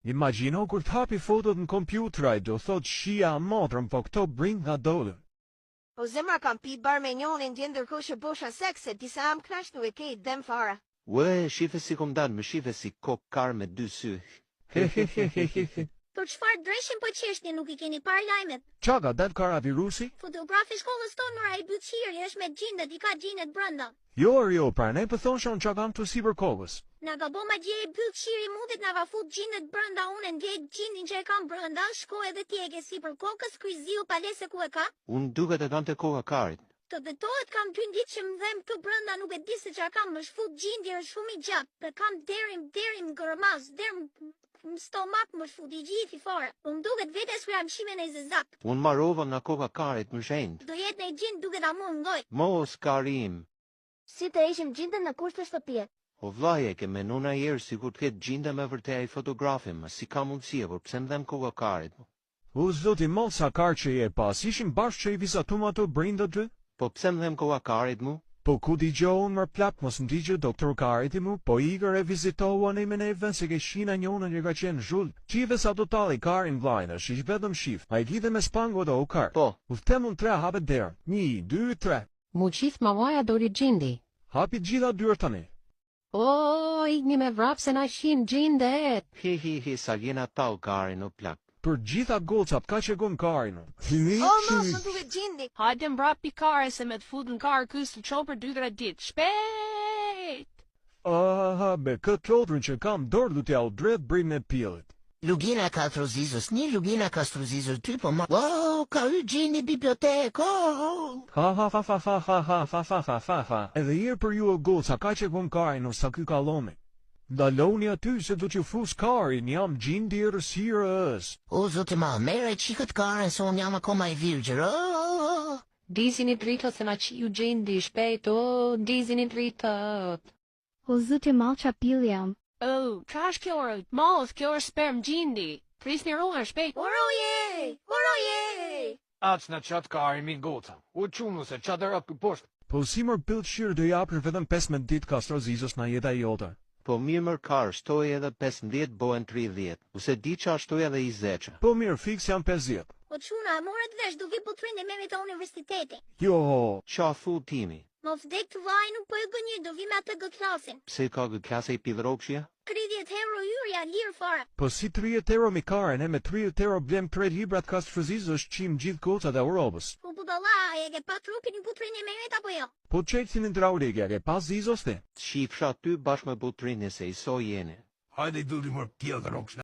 Imagjino kur të hapi fotot në kompjuteraj do thot shia motrën po këto brin nga dolën. Po zemra kam pi bar me njonin ndjen ndërkohë që bosha sekse disa am knash nuk e ke dem fara. Ue, shife si kom dalë, më shife si kokar me dy sy. Hehehehehe. Për çfarë dreshin po qeshni, nuk i keni parë lajmet? Qa ka dal karavirusi? Fotografi shkollës tonë mëra i byqiri është me gjindet, i ka gjindet brenda. Jo, pra ne për thonë shon qa kam të si për kohës. Na ka bo ma gje i byqiri mundit na ka fut gjindet brenda, unë ndjej gjindin që e kam brenda, shko edhe tjege si për kokës, kryziu palese ku e ka. Unë duket e kam të koka karit. Të detohet kam 2 ditë që më dhem këtu brenda, nuk e di se çfarë kam, më shfut gjindje është shumë i gjatë. Dhe kam deri në gërmaz, deri në stomak më shfut i gjithi fare. Po më duket vetes ku jam shime në zezak. Unë marova nga koka karit më shendë. Do jetë në gjindë duket a mu ngoj. Mos karim. Si të ishim gjindën në kushtë shtëpie. O vlaje, ke menuna jerë si kur të ketë gjinda me vërtej i fotografi, ma si ka mundësia, por pse më dhem koka karit? U zoti mall sa kar që je pas, ishim bashkë që i vizatum ato brinda ty? Po pse më dhem koka karit mu? Po ku di gjohën mër plak, mos më di që doktor Kariti mu, po igër e vizitohua në meneve se ke shina njona që ka qenë zhull. Qive sa totali karin vlajnë, është ish vetëm shif, a i lidhe me spango dhe o kar. Po. U themun 3 hapet derë, 1, 2, 3. Mu qith mamaja dori gjindi. Hapit gjitha dyrë tani. O, igni me vrap se na shin gjindet. Hi, sa jena tau karin o plak. Për gjitha gocat ka që gon karin. O mos më duket gjindi. Hajde mbrapa pikare se me të fut në karë kësë të qonë për 2-3 ditë. Shpejt! Aha, be këtë lodrën që kam dorë du t'ja u drejt brinë e pjellit. Lugina Castrozizos, një Lugina Castrozizos, ty po ma... Wow, ka hy gjini bibliotek, oh! Ha. Edhe irë për ju o goca ka që gon karin o sa ky kalomi. Ndaloni aty se do që fus karin, jam gjindi e rësirës. O, zote ma, mere qikët karen, se unë jam akoma i virgjër, oh! Dizini dritot se na qiu gjindi shpejt, o, dizini dritot. O zëti mal qapil jam. Oh, qa është kjo rët? Malës, kjo është sperm gjindi. Prisni rohen shpejt. Oroje! Atë në qatë karin min goca. U qunu se qatë rap për poshtë. Po si mër pill shirë do japër vetëm 15 ditë Castrozizos na jeta jota. Po mirë mër karë, shtoj edhe 15 bohen 30, use di qa shtoj edhe 20. Po mirë, fix janë 50. Po quna, e morët vesh, do vi putrin e meve të universiteti. Jo, Qa thu timi? Më vdek të vaj nuk po e gënjë, do vi me atë gë klasin. Pse ka gë klasa i pilrokshja? 30 euro hyrja, lirë fare. po si 30 euro mi karen, e me 30 euro blem 3 librat Castrozizos qim gjithë gocat e Europës. Po budalla, e ke pa trukin i putrin e meve apo jo? Po qetin hidraulike, ke pas Zizos te? Shifsha ty bashkë me butrin e se i so jene. Hajde i duri mër pjellë dhe rokshna.